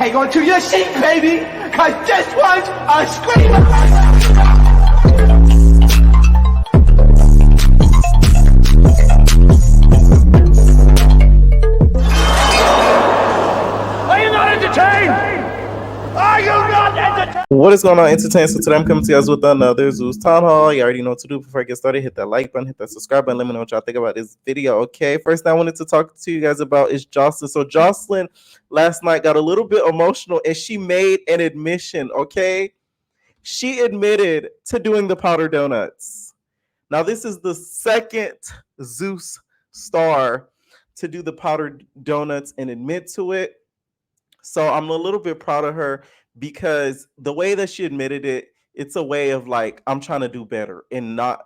Hang on to your seat, baby, cause this one's a screamer. Are you not entertained? Are you not entertained? What is going on, entertainment? So today I'm coming to you guys with another Zeus Town Hall. You already know what to do before I get started. Hit that like button, hit that subscribe button. Let me know what y'all think about this video, okay? First thing I wanted to talk to you guys about is Jocelyn. So Jocelyn last night got a little bit emotional and she made an admission, okay? She admitted to doing the powder donuts. Now, this is the second Zeus star to do the powdered donuts and admit to it. So I'm a little bit proud of her because the way that she admitted it, it's a way of like, I'm trying to do better and not,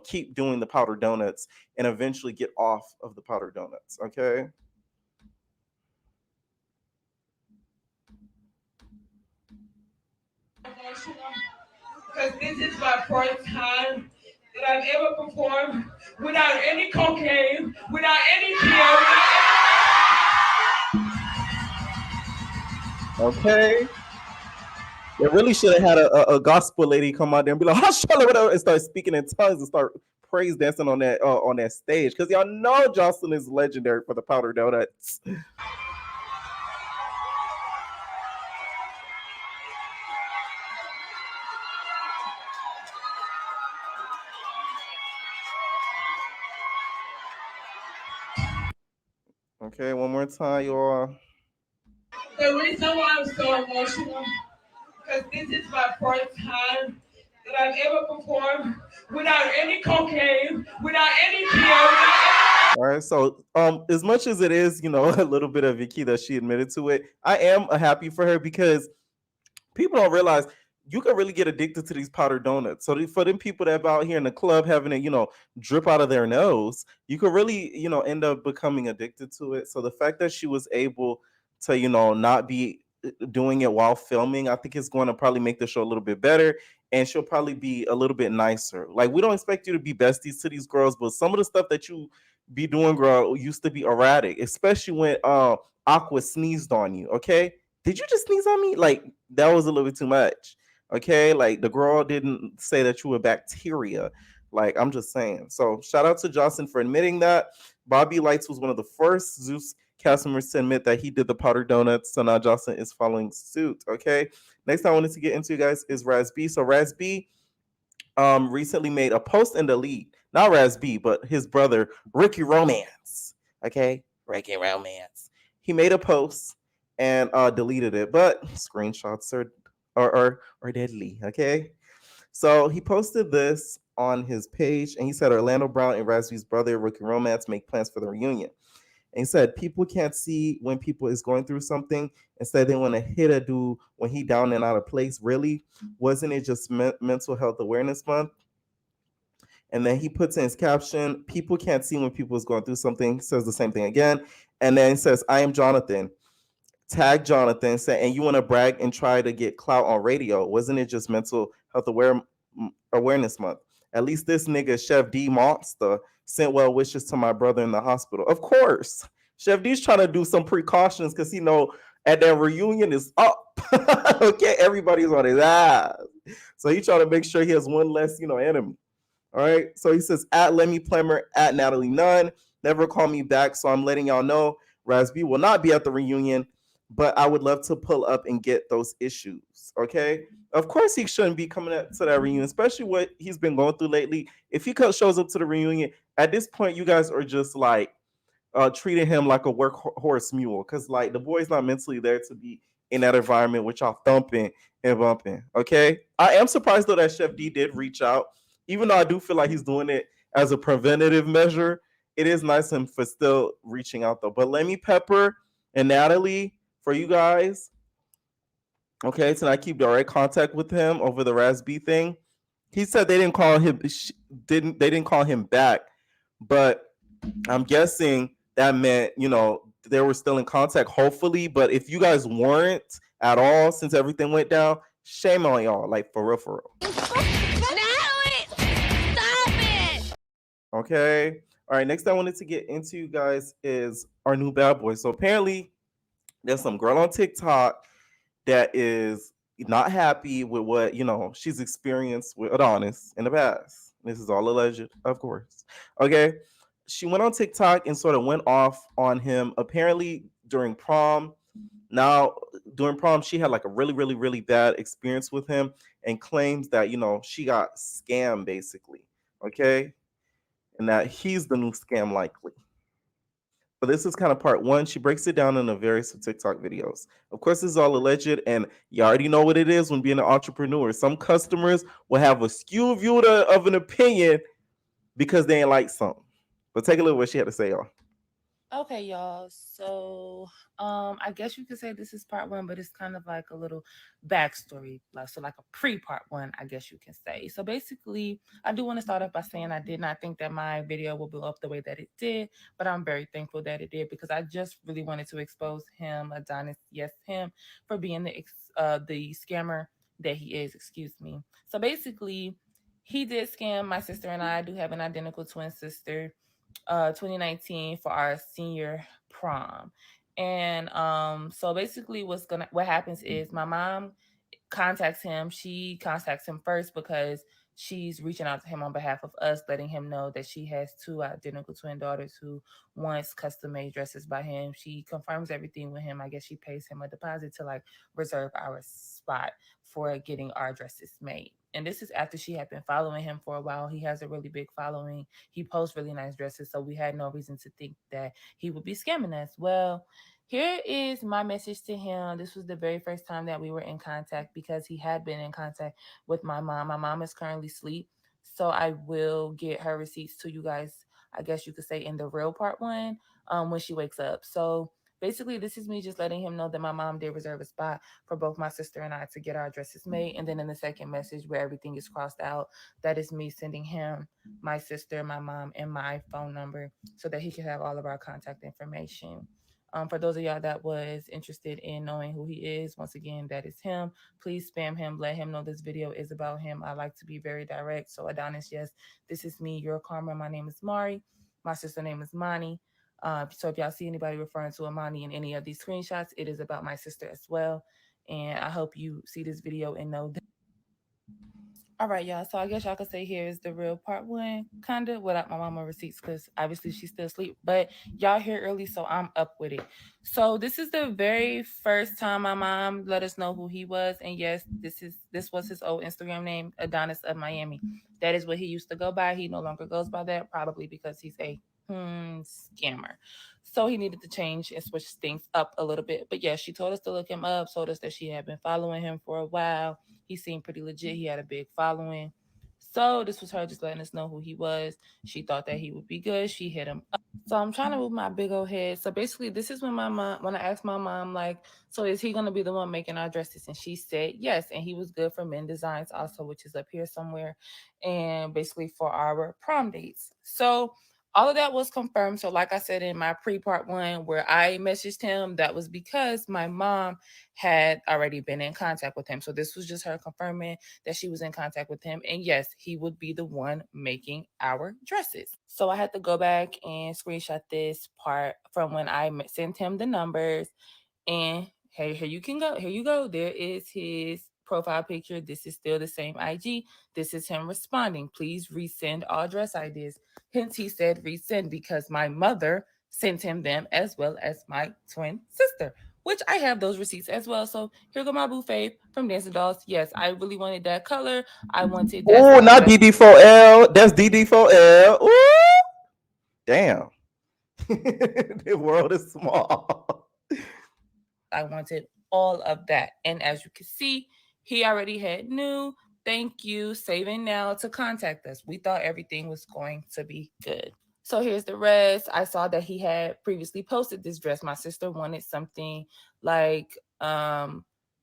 keep doing the powdered donuts and eventually get off of the powdered donuts. Okay. Because this is my first time that I've ever performed without any cocaine, without any pill, Okay. They really should have had a gospel lady come out there and be like, whatever, and start speaking in tongues and start praise dancing on that stage. Because y'all know Jocelyn is legendary for the powder donuts. Okay, one more time, y'all. The reason why I'm so emotional, because this is my first time that I've ever performed without any cocaine, without any pill, All right, so as much as it is, a little bit of Vicky that she admitted to it, I am happy for her because people don't realize you can really get addicted to these powdered donuts. So for them people that are out here in the club having it, drip out of their nose, you could really, end up becoming addicted to it. So the fact that she was able to, not be doing it while filming, I think it's going to probably make the show a little bit better. And she'll probably be a little bit nicer. Like, we don't expect you to be besties to these girls, but some of the stuff that you be doing, girl, used to be erratic, especially when Aqua sneezed on you. Okay, did you just sneeze on me? Like, that was a little bit too much. Okay, like the girl didn't say that you were bacteria. Like, I'm just saying. So shout out to Jocelyn for admitting that. Bobby Lights was one of the first Zeus cast members to admit that he did the powder donuts. So now Jocelyn is following suit. Okay. Next I wanted to get into, guys, is Raz-B. So Raz-B recently made a post and delete. Not Raz-B, but his brother Ricky Romance. Okay, Ricky Romance. He made a post and deleted it, but screenshots are deadly. Okay, so he posted this on his page and he said Orlando Brown and Raz-B's brother Ricky Romance make plans for the reunion. And he said people can't see when people is going through something. Instead, they want to hit a dude when he down and out of place. Really, wasn't it just Mental Health Awareness Month? And then he puts in his caption, people can't see when people is going through something. Says the same thing again. And then he says, I am Jonathan. Tag Jonathan, say, and you want to brag and try to get clout on radio. Wasn't it just Mental Health Awareness Month? At least this nigga, Chef D Monster, sent well wishes to my brother in the hospital. Of course. Chef D's trying to do some precautions because he know at that reunion is up. Okay, everybody's on his ass. So he trying to make sure he has one less, enemy. All right. So he says, at Lemmy Plemmer, at Natalie Nunn. Never call me back. So I'm letting y'all know Raz-B will not be at the reunion, but I would love to pull up and get those issues. Okay. Of course, he shouldn't be coming up to that reunion, especially what he's been going through lately. If he shows up to the reunion, at this point, you guys are just like treating him like a workhorse mule because, like, the boy's not mentally there to be in that environment with y'all thumping and bumping. Okay. I am surprised, though, that Chef D did reach out, even though I do feel like he's doing it as a preventative measure. It is nice of him for still reaching out, though. But Lemmy Pepper and Natalie, for you guys, okay, so I keep direct contact with him over the Raz-B thing. He said they didn't call him back, but I'm guessing that meant they were still in contact, hopefully. But if you guys weren't at all since everything went down, shame on y'all, like, for real. Natalie, stop it. Okay, all right. Next I wanted to get into, you guys, is our new bad boy. So apparently there's some girl on TikTok that is not happy with what she's experienced with Adonis in the past. This is all alleged, of course. Okay, she went on TikTok and sort of went off on him. Apparently during prom. Now during prom, she had like a really, really, really bad experience with him, and claims that she got scammed basically. Okay, and that he's the new scam likely. But this is kind of part one. She breaks it down in a various TikTok videos. Of course, this is all alleged, and you already know what it is when being an entrepreneur. Some customers will have a skewed view of an opinion because they ain't like something. But take a look at what she had to say, y'all. Okay, y'all. So, I guess you could say this is part one, but it's kind of like a little backstory, like a pre-part one, I guess you can say. So basically, I do want to start off by saying I did not think that my video would blow up the way that it did, but I'm very thankful that it did because I just really wanted to expose him, Adonis, yes, him, for being the scammer that he is. Excuse me. So basically, he did scam my sister and I do have an identical twin sister 2019 for our senior prom. And so basically what happens is my mom contacts him. She contacts him first because she's reaching out to him on behalf of us, letting him know that she has two identical twin daughters who wants custom made dresses by him. She confirms everything with him. I guess she pays him a deposit to like reserve our spot for getting our dresses made. And this is after she had been following him for a while. He has a really big following. He posts really nice dresses. So we had no reason to think that he would be scamming us. Well, here is my message to him. This was the very first time that we were in contact because he had been in contact with my mom. My mom is currently asleep. So I will get her receipts to you guys, I guess you could say, in the real part one when she wakes up. So basically, this is me just letting him know that my mom did reserve a spot for both my sister and I to get our dresses made. And then in the second message where everything is crossed out, that is me sending him my sister, my mom, and my phone number so that he can have all of our contact information. For those of y'all that was interested in knowing who he is, once again, that is him. Please spam him. Let him know this video is about him. I like to be very direct. So Adonis, yes, this is me, your karma. My name is Mari. My sister name is Mani. So if y'all see anybody referring to Amani in any of these screenshots, it is about my sister as well. And I hope you see this video and know that. All right, y'all. So I guess y'all could say here is the real part one, kind of without my mama receipts, because obviously she's still asleep. But y'all here early, so I'm up with it. So this is the very first time my mom let us know who he was, and yes, this was his old Instagram name, Adonis of Miami. That is what he used to go by. He no longer goes by that, probably because he's a scammer. So he needed to change and switch things up a little bit. But yeah, she told us to look him up, told us that she had been following him for a while. He seemed pretty legit. He had a big following. So this was her just letting us know who he was. She thought that he would be good. She hit him up. So I'm trying to move my big old head. So basically, this is when I asked my mom, like, so is he gonna be the one making our dresses? And she said yes. And he was good for Men Designs also, which is up here somewhere. And basically for our prom dates. So all of that was confirmed. So, like I said in my pre-part one, where I messaged him, that was because my mom had already been in contact with him. So this was just her confirming that she was in contact with him. And yes, he would be the one making our dresses. So I had to go back and screenshot this part from when I sent him the numbers. And hey, here you can go. Here you go. There is his profile picture. This is still the same IG. This is him responding. Please resend all dress ideas. Hence, he said resend because my mother sent him them as well as my twin sister, which I have those receipts as well. So here go my buffet from Dancing Dolls. Yes, I really wanted that color. I wanted that. Oh, not DD4L. That's DD4L. Ooh, damn. The world is small. I wanted all of that. And as you can see, he already had new thank you, saving now to contact us. We thought everything was going to be good. So here's the rest. I saw that he had previously posted this dress. My sister wanted something like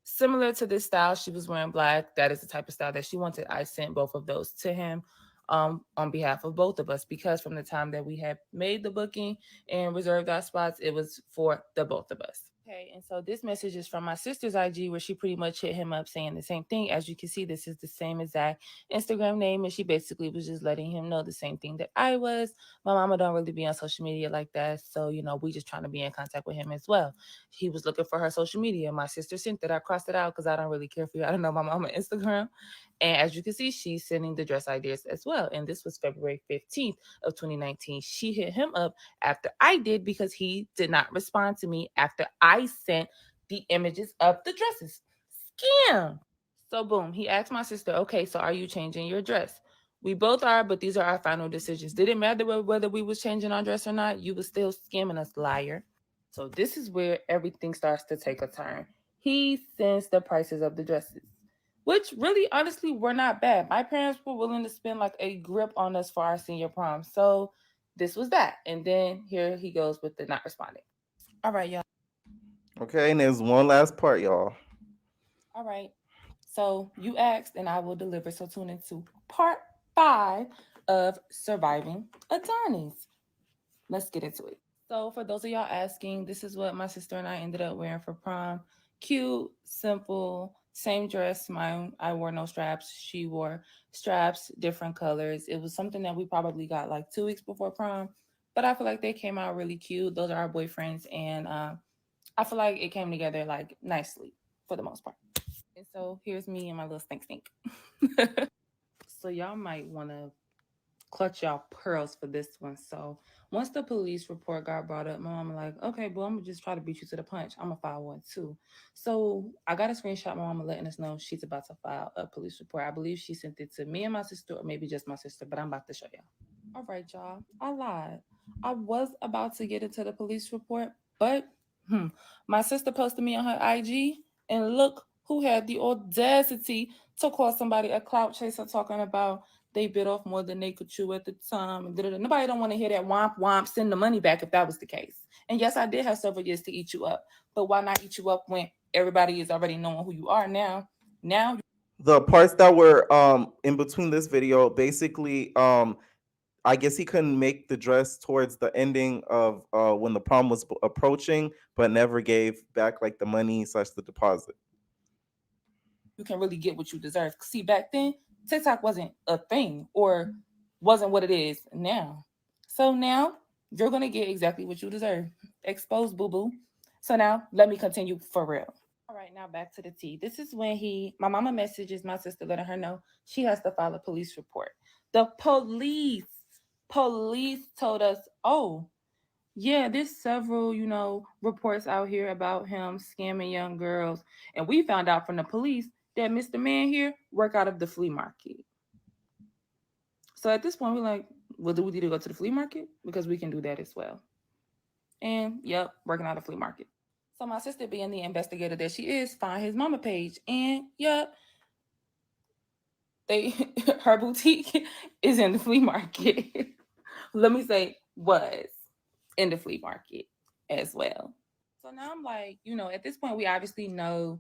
similar to this style. She was wearing black. That is the type of style that she wanted. I sent both of those to him on behalf of both of us because from the time that we had made the booking and reserved our spots, it was for the both of us. Okay, and so this message is from my sister's IG where she pretty much hit him up saying the same thing. As you can see, this is the same exact Instagram name, and she basically was just letting him know the same thing that I was. My mama don't really be on social media like that, so we just trying to be in contact with him as well. He was looking for her social media. My sister sent it. I crossed it out because I don't really care for you. I don't know my mama Instagram. And as you can see, she's sending the dress ideas as well. And this was February 15th of 2019. She hit him up after I did because he did not respond to me after I sent the images of the dresses. Scam. So boom, he asked my sister, okay, so are you changing your dress? We both are, but these are our final decisions. Did it matter whether we was changing our dress or not? You was still scamming us, liar. So this is where everything starts to take a turn. He sends the prices of the dresses, which really honestly were not bad. My parents were willing to spend like a grip on us for our senior prom. So this was that. And then here he goes with the not responding. All right, y'all. Okay, and there's one last part, y'all. All right. So you asked and I will deliver. So tune into part 5 of Surviving Adonis. Let's get into it. So for those of y'all asking, this is what my sister and I ended up wearing for prom. Cute, simple, same dress. I wore no straps. She wore straps, different colors. It was something that we probably got like 2 weeks before prom, but I feel like they came out really cute. Those are our boyfriends, and I feel like it came together like nicely for the most part. And so here's me and my little stink. So y'all might want to clutch y'all pearls for this one. So once the police report got brought up, my mama like, okay, well, I'm gonna just try to beat you to the punch. I'm gonna file one too. So I got a screenshot. My mama letting us know she's about to file a police report. I believe she sent it to me and my sister, or maybe just my sister, but I'm about to show y'all. All right, y'all. I lied. I was about to get into the police report, but my sister posted me on her IG, and look who had the audacity to call somebody a clout chaser, talking about they bit off more than they could chew at the time. And da-da-da. Nobody don't want to hear that womp womp, send the money back if that was the case. And yes, I did have several years to eat you up, but why not eat you up when everybody is already knowing who you are now? Now, The parts that were in between this video, basically, I guess he couldn't make the dress towards the ending of when the prom was approaching, but never gave back like the money slash the deposit. you can really get what you deserve. See, back then, TikTok wasn't a thing or wasn't what it is now. So now you're gonna get exactly what you deserve. Exposed, boo boo. So now let me continue for real. All right, now back to the tea. This is when my mama messages my sister, letting her know she has to file a police report. The police told us, oh, yeah, there's several, reports out here about him scamming young girls. And we found out from the police that Mr. Man here work out of the flea market. So at this point, we're like, well, do we need to go to the flea market? Because we can do that as well. And yep, working out of flea market. So my sister, being the investigator that she is, find his mama page. And yep, they her boutique is in the flea market. Let me say was in the flea market as well. So now I'm like, at this point, we obviously know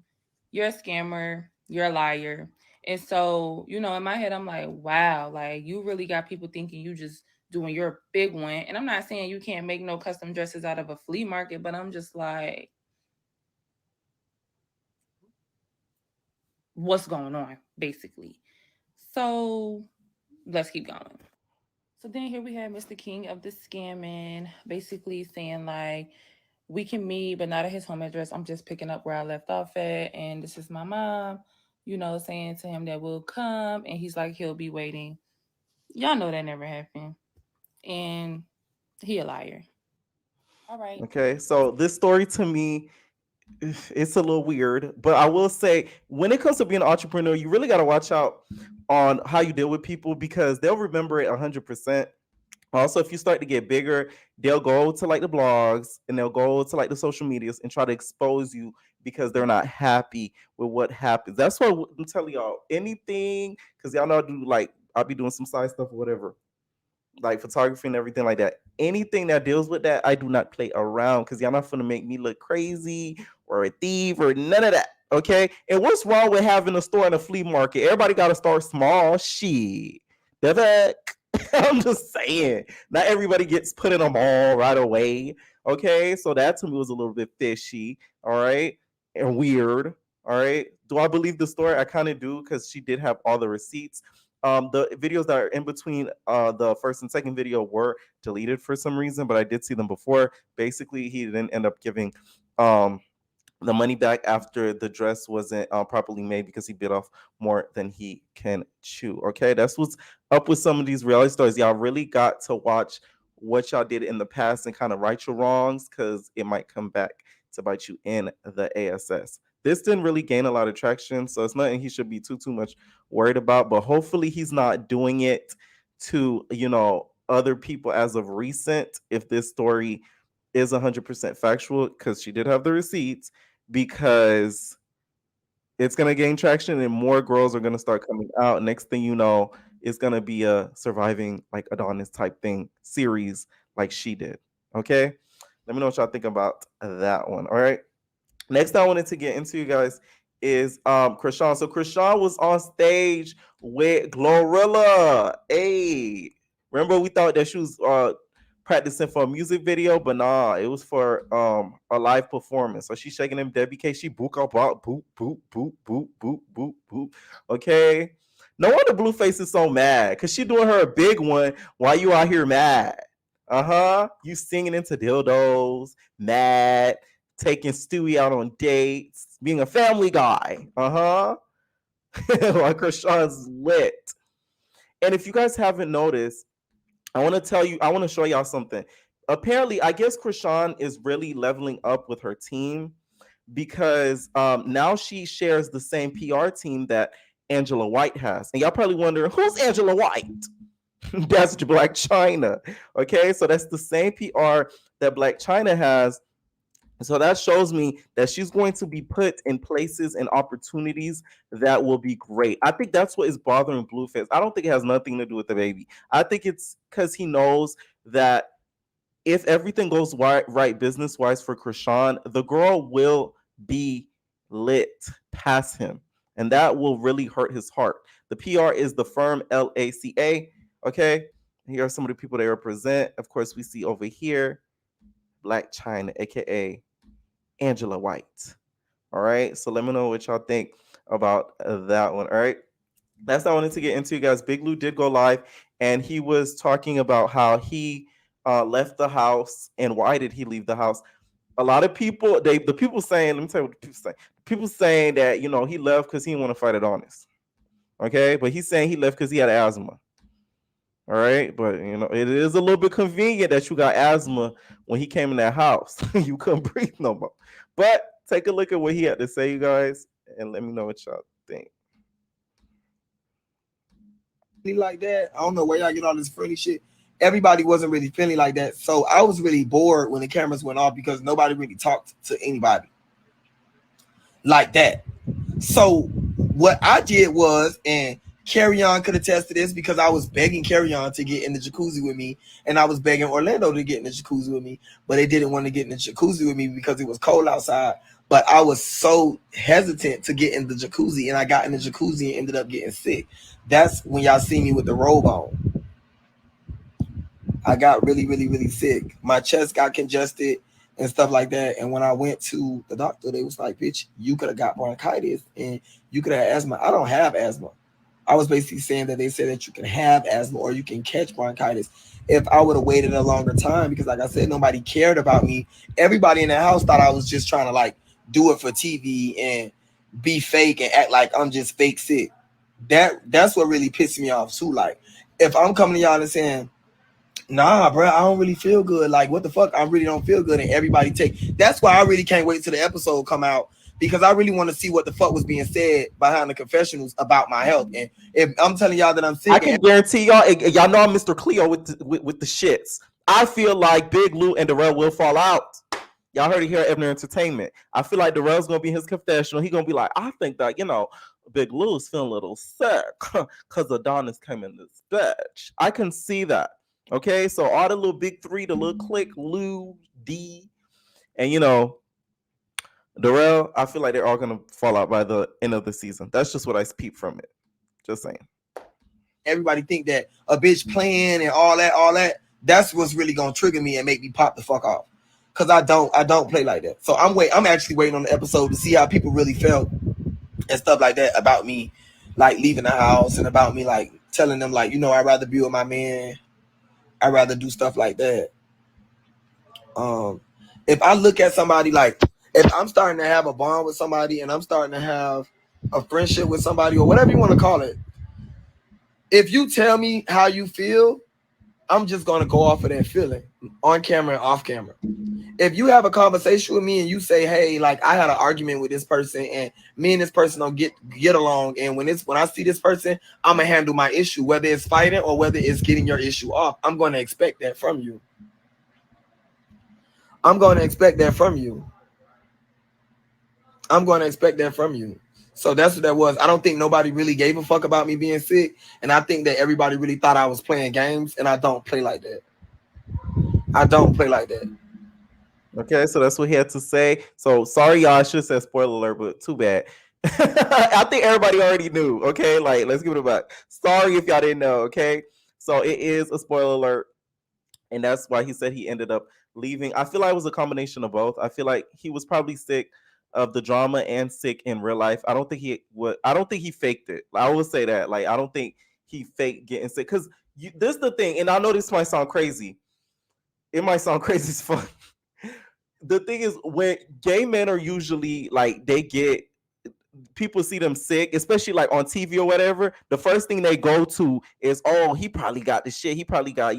you're a scammer, you're a liar. And so, in my head, I'm like, wow, like you really got people thinking you just doing your big one. And I'm not saying you can't make no custom dresses out of a flea market, but I'm just like, what's going on, basically. So let's keep going. So then here we have Mr. King of the scamming, basically saying like, we can meet, but not at his home address. I'm just picking up where I left off at. And this is my mom, saying to him that we'll come. And he's like, he'll be waiting. Y'all know that never happened. And he a liar. All right. Okay, so this story to me, it's a little weird, but I will say when it comes to being an entrepreneur, you really got to watch out on how you deal with people because they'll remember it 100%. Also, if you start to get bigger, they'll go to like the blogs and they'll go to like the social medias and try to expose you because they're not happy with what happens. That's why I'm telling y'all anything, because y'all know I'll be doing some side stuff or whatever, like photography and everything like that. Anything that deals with that, I do not play around because y'all not gonna make me look crazy or a thief or none of that. Okay. And what's wrong with having a store in a flea market? Everybody got to start small. Shit. The fuck? I'm just saying, not everybody gets put in a mall right away. Okay, so that to me was a little bit fishy. All right, and weird. All right, do I believe the story? I kind of do because she did have all the receipts. The videos that are in between the first and second video were deleted for some reason, but I did see them before. Basically, he didn't end up giving um the money back after the dress wasn't properly made because he bit off more than he can chew. Okay, that's what's up with some of these reality stories. Y'all really got to watch what y'all did in the past and kind of right your wrongs because it might come back to bite you in the ass. This didn't really gain a lot of traction, so it's nothing he should be too much worried about. But hopefully he's not doing it to other people as of recent. If this story is 100% factual, because she did have the receipts, because it's going to gain traction and more girls are going to start coming out. Next thing you know, it's going to be a surviving like Adonis type thing series like she did. Okay, let me know what y'all think about that one. All right, next I wanted to get into, you guys, is Chrisean. So Chrisean was on stage with Glorilla. Hey, remember we thought that she was practicing for a music video, but nah, it was for a live performance. So she's shaking them Debbie K. She boop up, boop, boop, boop, boop, boop, boop, boop. Okay. No wonder Blueface is so mad, because she doing her a big one while you out here mad. You singing into dildos, mad, taking Stewie out on dates, being a family guy. While Chrisean's lit. And if you guys haven't noticed, I want to show y'all something. Apparently, I guess Chrisean is really leveling up with her team, because now she shares the same PR team that Angela White has. And y'all probably wondering, who's Angela White? That's Black China. Okay, so that's the same PR that Black China has. So that shows me that she's going to be put in places and opportunities that will be great. I think that's what is bothering Blueface. I don't think it has nothing to do with the baby. I think it's because he knows that if everything goes right business-wise for Chrisean, the girl will be lit past him. And that will really hurt his heart. The PR is the firm LACA. Okay. Here are some of the people they represent. Of course, we see over here Black China, aka Angela White. All right. So let me know what y'all think about that one. All right. That's what I wanted to get into, guys. Big Lou did go live, and he was talking about how he left the house and why did he leave the house. A lot of people, the people saying, let me tell you what the people say. People saying that he left because he didn't want to fight Adonis. Okay, but he's saying he left because he had asthma. All right, but it is a little bit convenient that you got asthma when he came in that house. You couldn't breathe no more. But take a look at what he had to say, you guys, and let me know what y'all think. Like that, I don't know where y'all get all this friendly shit. Everybody wasn't really feeling like that, so I was really bored when the cameras went off because nobody really talked to anybody like that. So what I did was, and Chrisean could attest to this, because I was begging Chrisean to get in the jacuzzi with me, and I was begging Orlando to get in the jacuzzi with me, but they didn't want to get in the jacuzzi with me because it was cold outside. But I was so hesitant to get in the jacuzzi, and I got in the jacuzzi and ended up getting sick. That's when y'all see me with the robe on. I got really, really, really sick. My chest got congested and stuff like that. And when I went to the doctor, they was like, bitch, you could have got bronchitis and you could have asthma. I don't have asthma. I was basically saying that they said that you can have asthma or you can catch bronchitis. If I would have waited a longer time, because like I said, nobody cared about me. Everybody in the house thought I was just trying to like do it for TV and be fake and act like I'm just fake sick. That's what really pissed me off too. Like, if I'm coming to y'all and saying, nah, bro, I don't really feel good. Like, what the fuck? I really don't feel good. And everybody that's why I really can't wait till the episode come out, because I really want to see what the fuck was being said behind the confessionals about my health. And if I'm telling y'all that I'm sick, I can guarantee y'all know I'm Mr. Cleo with the shits. I feel like Big Lou and Darrell will fall out. Y'all heard it here at Ebner Entertainment. I feel like Darrell's gonna be in his confessional. He's gonna be like, I think that Big Lou's feeling a little sick because Adonis came in this bitch. I can see that. Okay, so all the little big three, the little clique, Lou, D, and Darrell, I feel like they're all gonna fall out by the end of the season. That's just what I peep from it. Just saying. everybody think that a bitch playing and all that, that's what's really gonna trigger me and make me pop the fuck off. Cause I don't play like that. So I'm actually waiting on the episode to see how people really felt and stuff like that about me, like leaving the house, and about me like telling them like, I'd rather be with my man. I'd rather do stuff like that. If I look at somebody, like if I'm starting to have a bond with somebody and I'm starting to have a friendship with somebody or whatever you want to call it, if you tell me how you feel, I'm just going to go off of that feeling on camera and off camera. If you have a conversation with me and you say, hey, like I had an argument with this person and me and this person don't get along, and when I see this person, I'm gonna handle my issue, whether it's fighting or whether it's getting your issue off. I'm going to expect that from you. I'm going to expect that from you. So that's what that was. I don't think nobody really gave a fuck about me being sick, and I think that everybody really thought I was playing games, and I don't play like that. Okay, so that's what he had to say. So sorry, y'all. I should have said spoiler alert, but too bad. I think everybody already knew. Okay, like let's give it a back. Sorry if y'all didn't know. Okay, so it is a spoiler alert, and that's why he said he ended up leaving. I feel like it was a combination of both. I feel like he was probably sick of the drama and sick in real life. I don't think he faked it. I will say that. Like I don't think he faked getting sick, because this is the thing, and I know this might sound crazy. It might sound crazy as fuck. The thing is, when gay men are usually like people see them sick, especially like on TV or whatever, the first thing they go to is, oh, he probably got the shit. He probably got,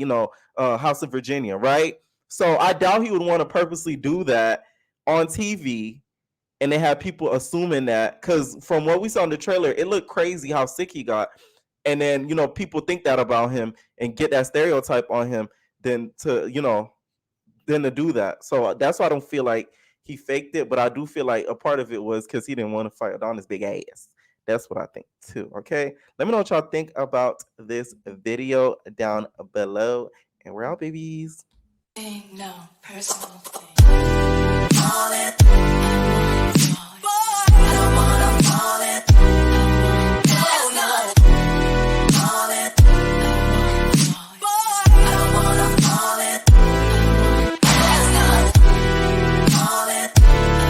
House of Virginia, right? So I doubt he would want to purposely do that on TV, and they have people assuming that, because from what we saw in the trailer, it looked crazy how sick he got. And then, people think that about him and get that stereotype on him than to do that. So that's why I don't feel like he faked it, but I do feel like a part of it was because he didn't want to fight Adonis' big ass. That's what I think too. Okay, let me know what y'all think about this video down below, and we're out, babies. No personal thing.